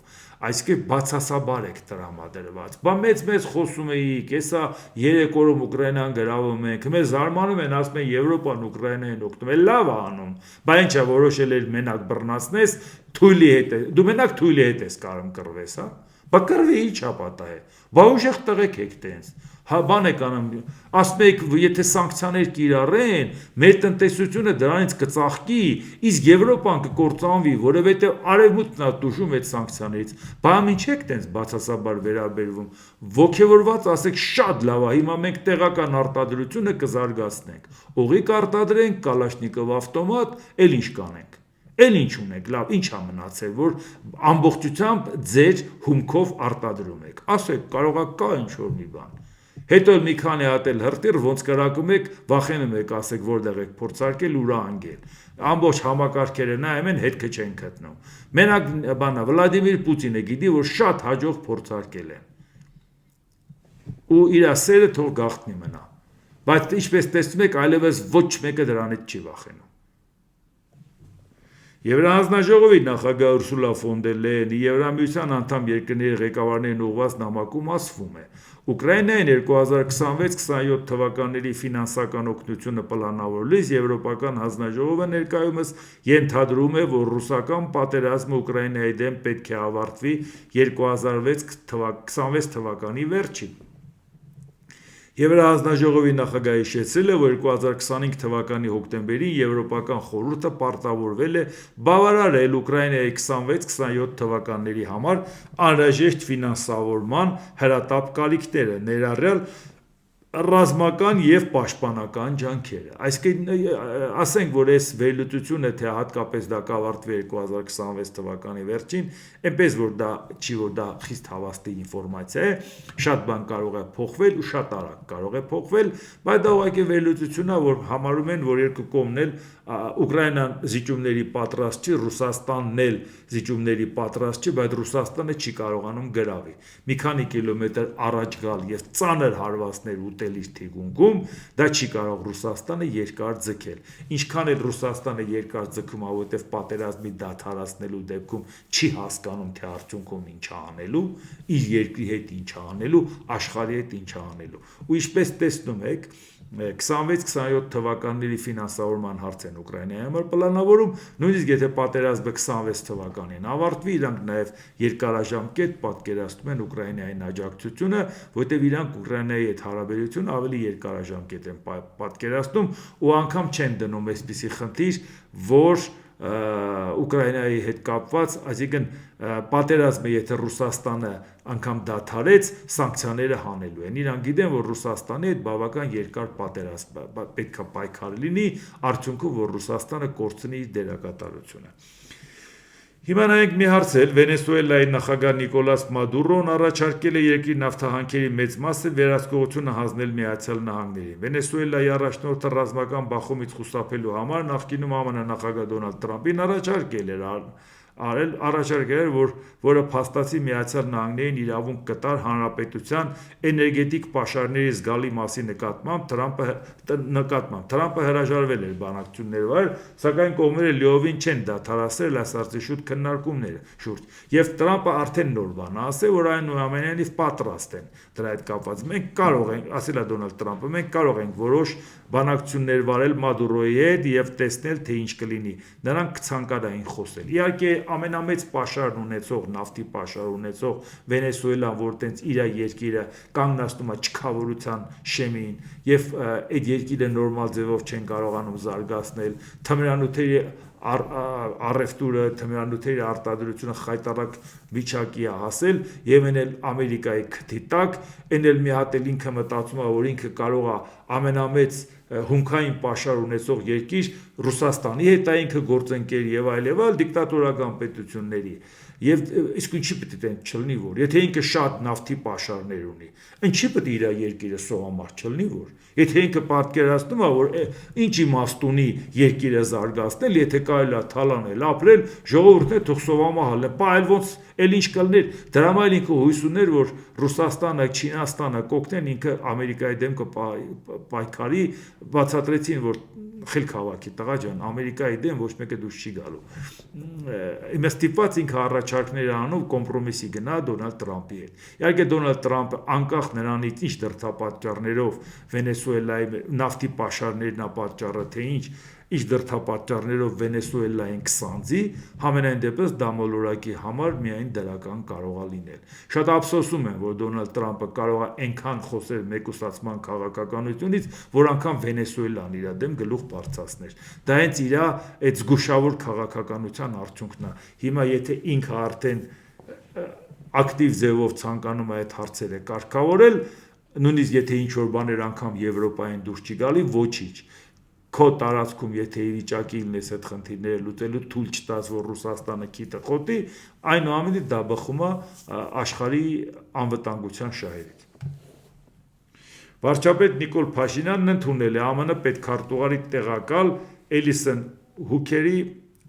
A: Այսինքն բացասաբար եք տրամադրված։ Բա մեծ խոսում էիք, հեսա 3 օրում Ուկրաինան գրավում ենք, մեզ զարմանում են, ասում են Եվրոպան Ուկրաինային օգնում է, լավ է անում։ Բա ինչա որոշել էր մենակ բռնացնես, թույլի հետ է, դու մենակ թույլի հետ ես կարող կռվես, հա։ Բա կռվի ի՞նչ ապատա է։ Բա ուժեղ տղեկ եք տենց։ Հա բան եք անում, ասում եք, եթե սանկցիաներ կիրառեն, մեր տնտեսությունը դրանից կծաղկի, իսկ Եվրոպան կկործանվի, որովհետև արևմուտքն է տուժում այդ սանկցիաներից։ Բա ինչ եք տենց բացասաբար վերաբերվում։ Ոգևորված ասեք շատ լավ է, հիմա մենք տեղական արտադրությունը կզարգացնենք։ Ուղի կարտադրենք, Կալաշնիկով ավտոմատ, էլ ինչ կանենք։ Էլ ինչ ունեք, լավ, ինչ է մնացել, որ ամբողջությամբ ձեր հումքով արտադրում եք։ Ասեք, կարող է կա ինչ-որ մի բան։ Հետո մի քանի հատ էլ հրտիր, ոնց կրակում եք, վախենում եք, ասեք, որտեղ եք փորձարկել ուրա անգել։ Ամբողջ համակարգերը նայում են, հետքը չեն գտնում։ Մենակ բանա Վլադիմիր Պուտինը գիտի, որ շատ հաջող փորձարկել են։ Ու իր սերը թող գաղտնի մնա։ Բայց ինչպես տեսնում եք, այլևս ոչ մեկը դրանից չի վախենում։ Եվրահանձնաժողովի նախագահ Ուրսուլա ֆոն դեր Լեյենի Եվրամիության անդամ երկրների ղեկավարներին ուղղված նամակում ասվում է. Ուկրաինային 2026-27 թվականների ֆինանսական օգնությունը պլանավորելիս Եվրոպական հանձնաժողովը ներկայումս ենթադրում է, որ ռուսական պատերազմը Ուկրաինայի դեմ պետք է ավարտվի 2026 թվականի վերջին։ Եվրահանձնաժողովի նախագահը հիշեցրել է, որ 2025 թվականի հոկտեմբերին Եվրոպական խորհուրդը պարտավորվել է բավարարել Ուկրաինայի 26-27 թվականների համար անհրաժեշտ ֆինանսավորման հրատապ կարիքները, ներառյալ ռազմական եւ պաշտպանական ջանքերը։ Այսինքն ասենք, որ այս վերլուծությունը թե հատկապես դա կավարտվի 2026 թվականի վերջին, այնպես որ դա չի, որ դա խիստ հավաստի ինֆորմացիա է, շատ բան կարող է փոխվել ու շատ արագ կարող է փոխվել, բայց դա ուղղակի վերլուծություն է, որ համարում են, որ երկու կողմն էլ Ուկրաինան զիջումների պատրաստ չի, Ռուսաստանն էլ զիջումների պատրաստ չի, բայց Ռուսաստանը չի կարողանում գրավի։ Մի քանի կիլոմետր առաջ գալ եւ ծանր հարվածներ ուտել իր թիկունքում, դա չի կարող Ռուսաստանը երկար ձգել։ Ինչքան էլ Ռուսաստանը երկար ձգում, որովհետեւ պատերազմի դադարեցնելու դեպքում չի հասկանում, թե արդյունքում ինչ է անելու, իր երկրի հետ ինչ է անելու, աշխարհի հետ ինչ է անելու։ Ու ինչպես տեսնում եք, 26-27 թվականների ֆինանսավորման հարց են Ուկրաինայի համար պլանավորում, նույնիսկ եթե պատերազմը 26 թվականին ավարտվի, իրանք նաև երկարաժամկետ պատկերացնում են Ուկրաինային աջակցությունը, որտեղ իրանք Ուկրաինայի հետ հարաբերությունը ավելի երկարաժամկետ են պատկերացնում ու անգամ չեն դնում այսպիսի խնդիր, որ Ուկրաինայի հետ կապված, այսինքն պատերազմը եթե Ռուսաստանը անգամ դադարեց, սանկցիաները հանելու են։ Իրանք գիտեն, որ Ռուսաստանի հետ բավական երկար պատերազմ պետք է պայքար լինի, արդյունքում որ Ռուսաստանը կորցնի իր դերակատարությունը։ Հիմա նայենք մի հարց էլ, Վենեսուելայի նախագահ Նիկոլաս Մադուրոն առաջարկել է երկրի նավթահանքերի մեծ մասը վերահսկողությունը հանձնել Միացյալ Նահանգներին։ Վենեսուելայի առաջնորդը ռազմական բախումից խուսափելու համար նախկինում ԱՄՆ նախագահ Դոնալդ Տրամպին առաջարկել էր, որը փաստացի Միացյալ Նահանգներին իրավունք կտար հանրապետության էներգետիկ պաշարների զգալի մասի նկատմամբ Տրամպը հրաժարվել էր բանակցություններ վարել, սակայն կողմերը լիովին չեն դադարեցրել այս հարցի շուրջ քննարկումները եւ Տրամպը արդեն նոր բան ասել, որ այնուամենայնիվ պատրաստ են դրա հետ կապված։ Մենք կարող ենք, ասել է Դոնալդ Տրամպը, մենք կարող ենք որոշ բանակցություններ վարել Մադուրոյի հետ եւ տեսնել թե ինչ կլինի։ Նրանք կցանկանային խոսել։ Իհարկե ամենամեծ պաշարն ունեցող նավթի պաշար ունեցող Վենեսուելան, որ տենց իր երկիրը կանգնացնում է չքավորության շեմին եւ այդ երկիրը նորմալ ձևով չեն կարողանում զարգացնել, թմրանյութերի առևտուրը, թմրանյութերի արտադրությունը խայտառակ վիճակի է հասել եւ այն էլ Ամերիկայի քթի տակ, այն էլ մի հատ էլ ինքը մտածում է, որ ինքը կարող է ամենամեծ հումքային պաշար ունեցող երկիր Ռուսաստանի հետ է ինքը գործընկեր եւ այլ դիկտատորական պետությունների եւ իսկ ինչի պետք է տենց չլինի, որ եթե ինքը շատ նավթի պաշարներ ունի, ինչի պետք է իր երկիրը սողամարտ չլինի, որ եթե ինքը պատկերացնում է, որ ինչ իմաստ ունի երկիրը զարգացնել, եթե կարելի է թալանել, ապրել, ժողովուրդն է թող սովամահալ է, այլ ոնց էլ ինչ կլներ, դրա համար ինքը հույս ուներ, որ Ռուսաստանը, Չինաստանը կօգնեն ինքը Ամերիկայի դեմ կպայքարի, բացատրեցին, որ խելք հավաքի տղա ջան, Ամերիկայի դեմ ոչ մեկը դուրս չի գալու։ Իմը ստիպված ինքը առաջարկներ անում կոմպրոմիսի գնա Դոնալդ Տրամպի հետ։ Իհարկե Դոնալդ Տրամպը անկախ նրանից ինչ դրդապատճառներով Վենեսուելայի նավթի պաշարներն է պատճառը, թե ինչ դրդապատճառներով Վենեսուելային կսանձի, համենայն դեպս դա մոլորակի համար միայն դրական կարող է լինել։ Շատ ափսոսում եմ, որ Դոնալդ Տրամպը կարող է այնքան խոսել մեկուսացման քաղաքականությունից, որ անգամ Վենեսուելան իր դեմ գլուխ բարձրացներ։ Դա հենց իր այդ զգուշավոր քաղաքականության արդյունքն է։ Հիմա եթե ինքը արդեն ակտիվ ձևով ցանկանում է այդ հարցերը կարգավորել, նույնիսկ եթե ինչ որ բաներ անգամ Եվրոպային դուրս չի գալի, ոչինչ։ Քո տարածքում եթե ի վիճակի լինես այդ խնդիրները լուծելու, թույլ չտաս, որ Ռուսաստանը քիթը խոտի, այնուամենայնիվ դա բխում է աշխարհի անվտանգության շահերից։ Վարչապետ Նիկոլ Փաշինյանն ընդունել է ԱՄՆ պետքարտուղարի տեղակալ Էլիսոն Հուքերի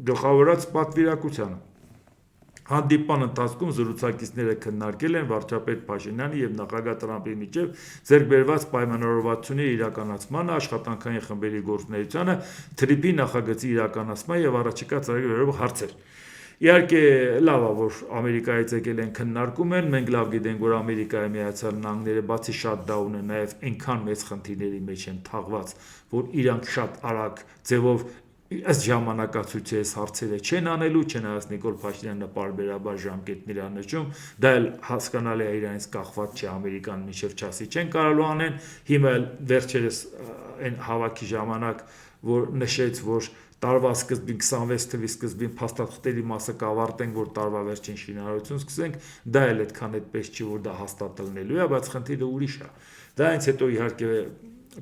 A: գլխավորած պատվիրակությանը։ Հանդիպման ընթացքում զրուցակիցները քննարկել են վարչապետ Փաշինյանի եւ նախագահ Տրամպի միջև ձեռք բերված պայմանավորվածությունների իրականացմանը, աշխատանքային խմբերի գործունեությանը, թրիփի նախագծի իրականացման եւ առաջիկա ծրագրերով հարցեր։ Իհարկե լավ է, որ Ամերիկայից եկել են քննարկում են, մենք լավ գիտենք, որ Ամերիկայի Միացյալ Նահանգները բացի շատդաունը նաեւ այնքան մեծ խնդիրների մեջ են թաղված, որ իրանք շատ արագ ձևով ըստ ժամանակացույցի այս հարցերը չեն անելու, չնայած Նիկոլ Փաշինյանը պարբերաբար ժամկետներ անջում, դա էլ հասկանալի է իրանից կախված չէ, Ամերիկան մինչև չասի չեն կարողանալու անեն, հիմա վերջերս այն հավաքի ժամանակ, որ նշեց, որ տարվա սկզբին 26 թվականի սկզբին փաստաթղթերի մասը կավարտենք, որ տարվա վերջին շինարարություն սկսենք, դա էլ այդքան այդպես չի, որ դա հաստատ լինելու է, բայց խնդիրը ուրիշ է։ Դա հենց հետո իհարկե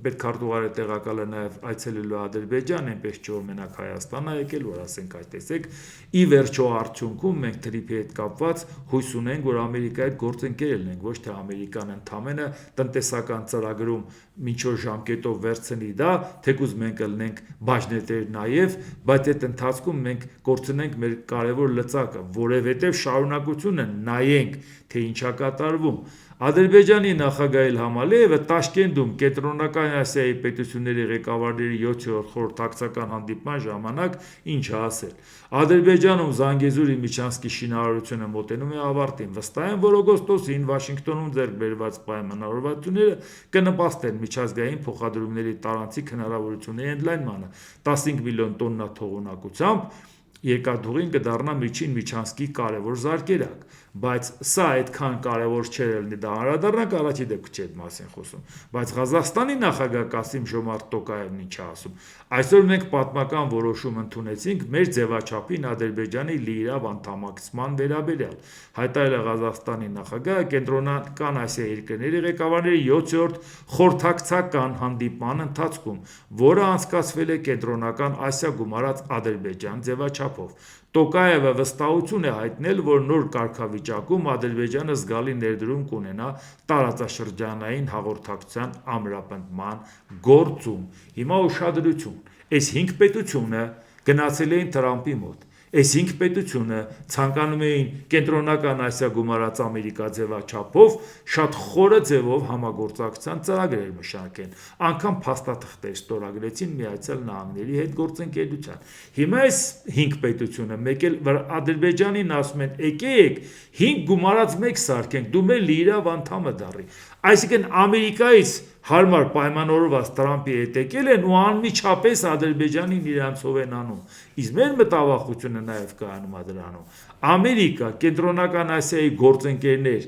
A: պետքարտուղարի տեղակալը նաև այցելելու Ադրբեջան, այնպես չէ որ մենակ Հայաստան է եկել, որ ասենք այդ տեսեք, ի վերջո արդյունքում մենք թրիփի հետ կապված հույս ունենք, որ Ամերիկայի հետ գործընկեր լինենք, ոչ թե Ամերիկան ընդամենը տնտեսական ծրագրում ինչ որ ժամկետով վերցնի դա, թեկուզ մենք լինենք բաժնետեր նաև, բայց այդ ընթացքում մենք կորցնենք մեր կարևոր լծակը, որովհետև շարունակությունը նայենք, թե ինչա կատարվում։ Ադրբեջանի նախագահ Իլհամ Ալիևը Տաշկենտում Կենտրոնական Ասիայի պետությունների ղեկավարների 7-րդ խորհրդակցական հանդիպման ժամանակ ինչ է ասել. Ադրբեջանում Զանգեզուրի միջանցքի շինարարությունը մոտենում է ավարտին, վստահ եմ, որ օգոստոսին Վաշինգտոնում ձեռք բերված պայմանավորվածությունները կնպաստեն միջազգային փոխադրումների տարանցիկ հնարավորությունների ընդլայնմանը 15 միլիոն տոննա թողունակությամբ երկաթուղին կդառնա միջին միջանցքի կարևոր զարկերակ, բայց սա այդքան կարևոր չէր լինի, դա անդրադառնանք առաջի դեպք չի այդ մասին խոսում, բայց Ղազախստանի նախագահ Կասիմ Ժոմարտ Տոկաևն ինչ է ասում. այսօր մենք պատմական որոշում ընդունեցինք մեր ձևաչափին Ադրբեջանի լիիրավ անդամակցման վերաբերյալ, հայտարարել է Ղազախստանի նախագահը Կենտրոնական Ասիայի երկրների ղեկավարների 7-րդ խորհրդակցական հանդիպման ընթացքում, որը անցկացվել է Կենտրոնական Ասիա գումարած Ադրբեջան ձևաչափով։ Տոկաևը վստահություն է հայտնել, որ նոր կարգավիճակում Ադրբեջանը զգալի ներդրում կունենա տարածաշրջանային հաղորդակցության ամրապնդման գործում։ Հիմա ուշադրություն, այս 5 պետությունը գնացել էին Թրամփի մոտ, այս 5 պետությունը ցանկանում էին Կենտրոնական Ասիա գումարած Ամերիկա ձևաչափով շատ խորը ձևով համագործակցության ծրագրեր մշակեն, անգամ փաստաթղթեր ստորագրեցին Միացյալ Նահանգների հետ գործընկերության։ Հիմա այս 5 պետությունը մեկ էլ Ադրբեջանին ասում են եկեք 5 գումարած 1 սարքենք, դու մեր լիիրավ անդամը դառի։ Այսինքն Ամերիկայից հարմար պայմանավորված Տրամփի հետ եկել են ու անմիջապես Ադրբեջանին իրանցով են անում։ Իսկ մեր մտավախությունը նաև կայանում է դրանում։ Ամերիկա, Կենտրոնական Ասիայի գործընկերներ,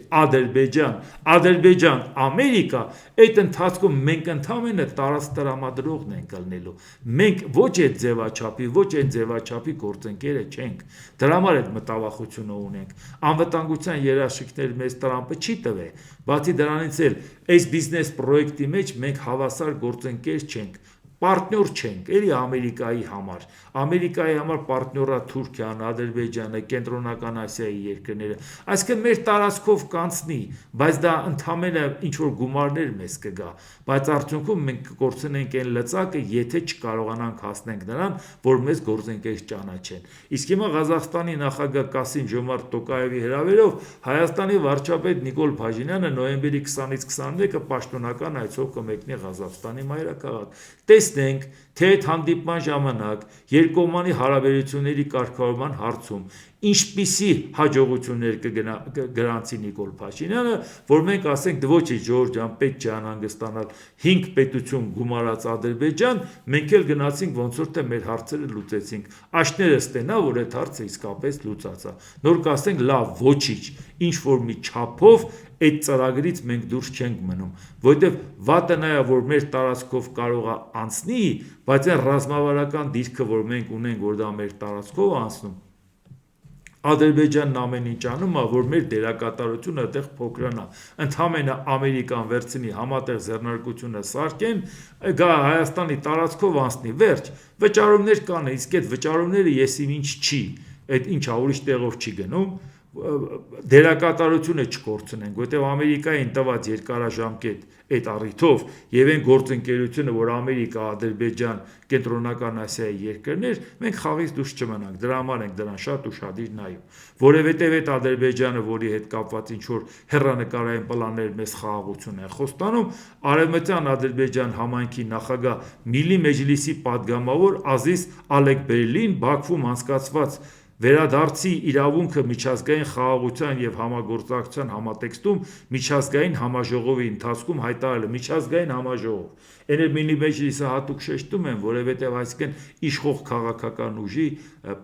A: Ադրբեջան, Ամերիկա, այդ ընթացքում մենք ընդհանրապես տարած տրամադրողն ենք ելնելու։ Մենք ոչ այդ ձևաչափի, ոչ այն ձևաչափի գործընկերը չենք։ Դրա համար այդ մտավախությունը ունենք։ Անվտանգության երաշխիքներ մեզ Տրամփը չի տվել, բացի դրանից էլ այս բիզնես պրոյեկտի մեջ մենք հավասար գործընկեր չենք, պարտնյոր չենք, էլի Ամերիկայի համար։ Ամերիկայի համար պարտնյորա Թուրքիան, Ադրբեջանը, Կենտրոնական Ասիայի երկրները, այսինքն մեր տարածքով կանցնի, բայց դա ընդհանրապես ինչ-որ գումարներ մեզ կգա, բայց արդյունքում մենք կկորցնենք այն լծակը, եթե չկարողանանք հասնենք նրան, որ մեզ գործընկեր ճանաչեն։ Իսկ հիմա Ղազախստանի նախագահ Կասիմ Ժոմարտ Տոկաևի հրավերով Հայաստանի վարչապետ Նիկոլ Փաշինյանը նոյեմբերի 20-ից 21-ը պաշտոնական այցով կմեկնի Ղազախստանի մայրաքաղաք։ Տեսնենք, թե այդ հանդիպման ժամանակ երկկողմանի հարաբերությունների կարգավորման հարցում ինչպիսի հաջողություններ կգրանցի Նիկոլ Փաշինյանը, որ մենք ասենք դոչի Ժորժ ջան, պետք չի անհանգստանալ 5 պետություն գումարած Ադրբեջան, մենք էլ գնացինք ոնց որ թե մեր հարցերը լուծեցինք։ Աշները ստենա, որ այդ հարցը իսկապես լուծած է։ Նոր կասենք լավ, ոչինչ, ինչ որ մի չափով այդ ծրագրից մենք դուրս չենք մնում, որովհետև վատը նա է, որ մեր տարածքով կարող է անցնի, բայց այն ռազմավարական դիրքը, որ մենք ունենք, որ դա մեր տարածքով անցնում, Ադրբեջանն ամեն ինչ անում է, որ մեր դերակատարությունը այդտեղ փոքրանա։ Ընդհանրապես Ամերիկան վերցնի համատեղ ձեռնարկությունը սարքեն, գա Հայաստանի տարածքով անցնի, վերջ։ Վճարումներ կան, իսկ այդ վճարումները եսիմ ինչ չի, այդ ինչա ուրիշ տեղով չի գնում, դերակատարությունը չկորցնենք, որտեղ Ամերիկային տված երկարաժամկետ այդ առիթով եւ այն գործընկերությունը, որ Ամերիկա, Ադրբեջան, Կենտրոնական Ասիայի երկրներ, մենք խաղից դուրս չմնանք։ Դրա համար ենք դրան շատ ուշադիր նայում, որովհետեւ այդ Ադրբեջանը, որի հետ կապված ինչ որ հեռանկարային պլաններ մեծ խաղաղություն է խոստանում, Արևմտյան Ադրբեջան համայնքի նախագահ Միլի Մեջլիսի падգամավոր Ազիզ Ալեկբերլին Բաքվում անցկացված վերադարձի իրավունքը միջազգային խաղաղության եւ համագործակցության համատեքստում միջազգային համաժողովի ընթացքում հայտարարել է միջազգային համաժողով։ Էն Միլի Մեջլիսը հատուկ շեշտում են, որովհետեւ այսինքն իշխող քաղաքական ուժի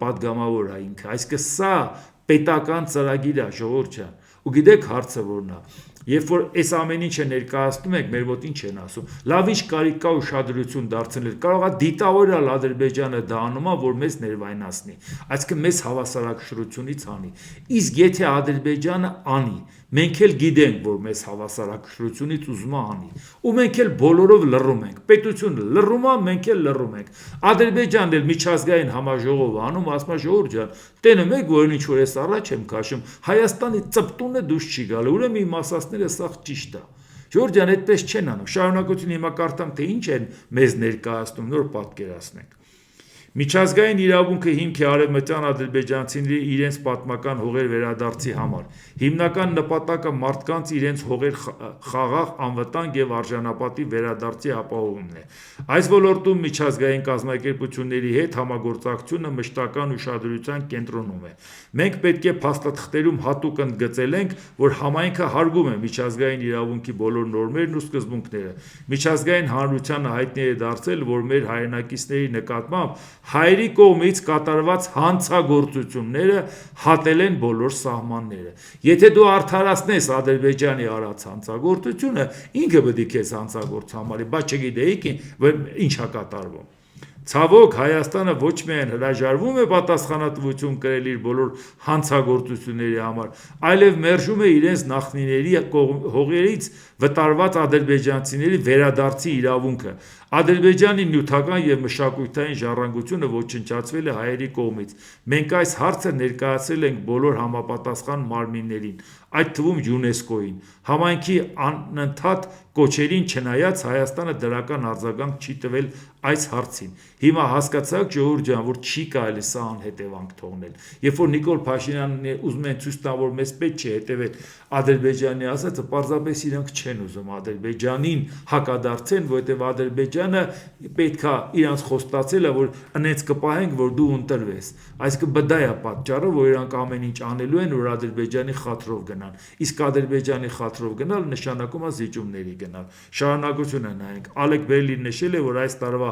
A: падգամավոր է ինքը, այսինքն սա պետական ծրագիր է, ժողովուրդ ջան։ Ու գիտեք հարցը որն է, երբ որ այս ամեն ինչը ներկայացնում եք, մեր մոտ ինչ են ասում, լավ ինչ կարիք կա ուշադրություն դարձնել, կարող է դիտավորել Ադրբեջանը դա անում է, որ մեզ ներվայնացնի, այսինքն մեզ հավասարակշռությունից անի։ Իսկ եթե Ադրբեջանը անի, մենք էլ գիտենք, որ մեզ հավասարակշռությունից ուզում է անի, ու մենք էլ բոլորով լռում ենք, պետությունը լռում է, մենք էլ լռում ենք։ Ադրբեջանն էլ միջազգային համաժողով անում, ասում է ժողովուրդ ջան, տենում եք, որ ինչ որ ես առաջ եմ քաշում, Հայաստանի ծպտունը դուրս չի գալու, ուրեմն իմ ասածները սա ճիշտ է։ Ժողովուրդ ջան, այդպես չեն անում։ Շարունակություն հիմա կարդամ, թե ինչ են մեզ ներկայացնում, նոր պատկերացնենք։ Միջազգային իրավունքը հիմք է արևմտյան ադրբեջանցիների իրենց պատմական հողեր վերադարձի համար։ Հիմնական նպատակը մարդկանց իրենց հողեր խաղաղ, անվտանգ և արժանապատիվ վերադարձի ապահովումն է։ Այս ոլորտում միջազգային կազմակերպությունների հետ համագործակցությունը մշտական ուշադրության կենտրոնում է։ Մենք պետք է փաստաթղթերում հատուկ ընդգծել ենք, որ համայնքը հարգում է միջազգային իրավունքի բոլոր նորմերն ու սկզբունքները։ Միջազգային հանրությանը հայտնի է դարձել, որ մեր հայրենակիցների նկատմամբ հայերի կողմից կատարված հանցագործությունները հատել են բոլոր սահմանները։ Եթե դու արդարացնես Ադրբեջանի արած հանցագործությունը, ինքը պետք է քեզ հանցագործ համարի, բայց չգիտեիք ինչ է կատարվում։ Ցավոք, Հայաստանը ոչ միայն հրաժարվում է պատասխանատվություն կրել իր բոլոր հանցագործությունների համար, այլև մերժում է իրենց նախնիների հողերից վտարված ադրբեջանցիների վերադարձի իրավունքը։ Ադրբեջանի նյութական և մշակութային ժառանգությունը ոչնչացվել է հայերի կողմից։ Մենք այս հարցը ներկայացրել ենք բոլոր համապատասխան մարմիններին, այդ թվում ՅՈՒՆԵՍԿՕ-ին։ Համայնքի անընդհատ կոչերին չնայած Հայաստանը դրական արձագանք չի տվել այս հարցին։ Հիմա հասկացաք, ժողովուրդ ջան, որ չի կարելի սա անհետևանք թողնել։ Երբ որ Նիկոլ Փաշինյանն ուզում են ցույց տան, որ մեզ պետք չէ հետևել Ադրբեջանի ասածը, պարզապես իրանք չեն ուզում Ադրբեջանին հակադարձեն, որովհետև Ադրբեջանը պետքա իրանց խոստացել է, որ ընենց կպահենք, որ դու ընտրվես։ Այսինքն դա է պատճառը, որ իրանք ամեն ինչ անելու են, որ Ադրբեջանի խաթրով գնան։ Իսկ Ադրբեջանի խաթրով գնալ նշանակում է զիջումների գնալ։ Շարունակությունը նայենք։ Ալեք Բերլին նշել է, որ այս տարվա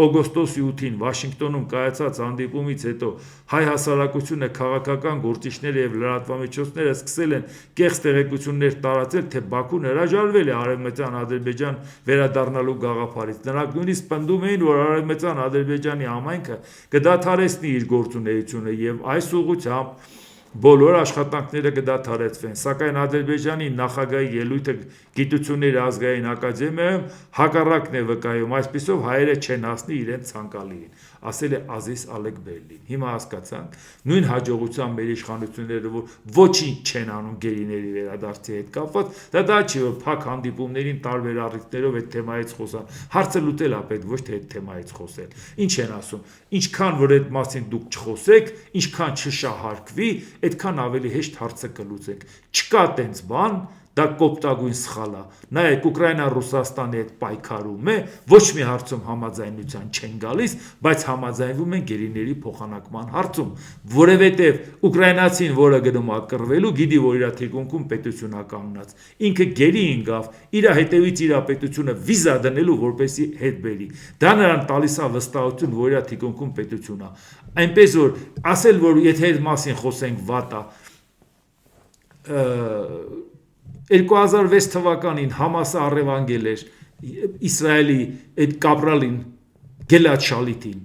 A: օգոստոսի 8-ին Վաշինգտոնում կայացած հանդիպումից հետո հայ հասարակությունը, քաղաքական գործիչները և լրատվամիջոցները սկսել են կեղծ տեղեկություններ տարածել, թե Բաքուն հրաժարվել է Արևմտյան Ադրբեջան վերադառնալու գաղափարից։ Նրանք նույնիսկ պնդում էին, որ Արևմտյան Ադրբեջանի համայնքը կդադարեցնի իր գործունեությունը և այս ուղղությամբ բոլոր աշխատանքները կդադարեցվեն, սակայն Ադրբեջանի նախագահի ելույթը Գիտությունների ազգային ակադեմիայում հակառակն է վկայում, այսպիսով հայերը չեն հասնի իրենց ցանկալիին, ասել է Ազիզ Ալեք Բերլին։ Հիմա հասկացանք, նույն հաջողությամբ մեր իշխանությունները, որ ոչինչ չեն անում գերիների վերադարձի հետ կապված, դա չի, որ փակ հանդիպումներին տարբեր առիթներով այդ թեմայից խոսան։ Հարցը լուծել է պետք, ոչ թե այդ թեմայից խոսել։ Ինչ են ասում, ինչքան որ այդ մասին դուք չխոսեք, ինչքան չշահարկվի, այդքան ավելի հեշտ հարցը կլուծենք։ Չկա տենց բան, դա կոպտագույն սխալ է։ Նայեք, Ուկրաինան Ռուսաստանի հետ պայքարում է, ոչ մի հարցում համաձայնության չեն գալիս, բայց համաձայնվում են գերիների փոխանակման հարցում, որովհետև ուկրաինացին, որը գնում է կռվելու, գիտի, որ իր թիկունքում պետություն է կանգնած։ Ինքը գերի ինգավ, իր հետևից իր պետությունը վիզա դնելու, որպեսի հետ բերի։ Դա նրան տալիս է վստահություն, որ իր թիկունքում պետություն է։ Այնպես որ ասել, որ եթե այդ մասին խոսենք վատ է, 2006 թվականին Համասը առևանգել էր Իսրայելի այդ կապրալին Գելադ Շալիթին։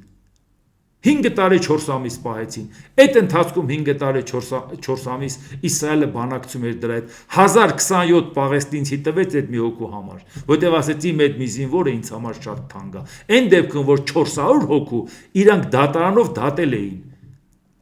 A: 5 տարի 4 ամիս պահեցին։ Այդ ընթացքում 5 տարի 4 ամիս Իսրայելը բանակցում էր դրա հետ։ 1027 պաղեստինցի տվեց այդ մի հոգու համար, որտեղ ասեց իմ այդ մի զինվորը ինձ համար շատ թանկ է։ Այն դեպքում, որ 400 հոգու իրանք դատարանով դատել էին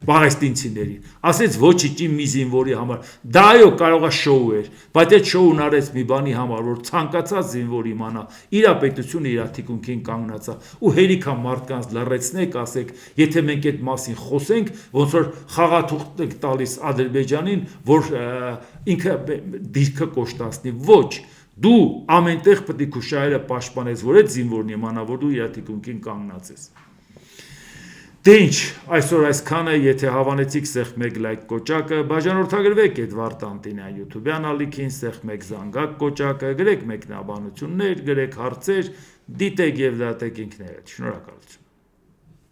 A: պաղեստինցիներին, ասեց ոչինչ իմ մի զինվորի համար։ Դա այո կարող է շոու էր, բայց այդ շոուն արեց մի բանի համար, որ ցանկացած զինվոր իմանա իր պետությունը իր թիկունքին կանգնած է։ Ու հերիք է մարդկանց լռեցնեք, ասեք, եթե մենք այդ մասին խոսենք, ոնց որ խաղաթուղթ եք տալիս Ադրբեջանին, որ ինքը դիրքը կոշտացնի։ Ոչ, դու ամենտեղ պետք է քո շահերը պաշտպանես, որ այդ զինվորն իմանա, որ դու իր թիկունքին կանգնած ես։ Դե ինչ, այսօր այսքանը, եթե հավանեցիք, սեղմ մեկ լայք կոճակը, բաժանորդագրվեք Էդվարդ Անտինյան յութուբյան ալիքին, սեղմ մեկ զանգակ կոճակը, գրեք մեկնաբանություններ, գրեք հարցեր, դիտեք և դատեք ինքներդ։ Շնորհակալություն։